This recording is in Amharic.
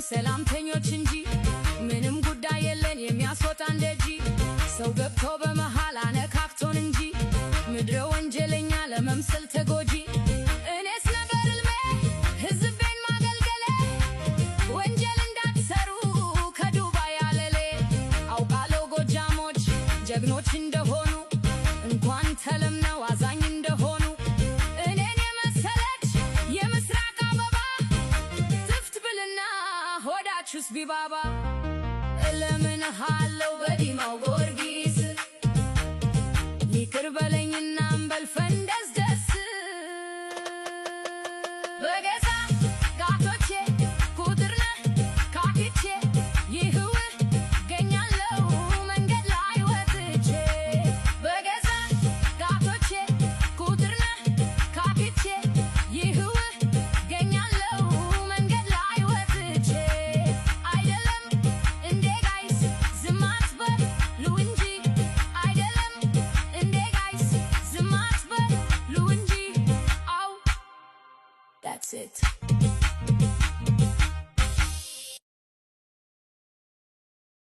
ሰላምተኞች እንጂ ምንም ጉዳይ የለን የሚያስወጣን ደጂ ሰው ገብቶ በመሃል አነካክቶን እንጂ ምድረ ወንጀለኛ ለመምሰል ተጎጂ እኔስ ነበር ሕልሜ ሕዝቤን ማገልገሌ ወንጀል እንዳትሰሩ ከዱባይ አለሌ አውቃለሁ ጎጃሞች ጀግኖች እንደሆኑ እንኳን ተለምነው አዛኝ እንደሆኑ እኔን የመሰለች የምስራቅ አበባ ትፍት ብልና ሆዳችሁስ ቢባባ እለምንሃለው በዲማው ጊዮርጊስ ይቅር በለኝና እንበል ፈንደስ ደስ በገዛ ጋቶቼ ኩድርነ ካክቼ ይህው ገኛለው መንገድ ላይ ወጥቼ በገዛ ጋቶቼ ኩድርነ ካክቼ ይህው ገኛለው መንገድ ላይ ወጥቼ አይደለም እንዴ ጋይስ ዝም አትበሉ እንጂ አይደለም እንዴ ጋይስ ዝም አትበሉ እንጂ አው that's it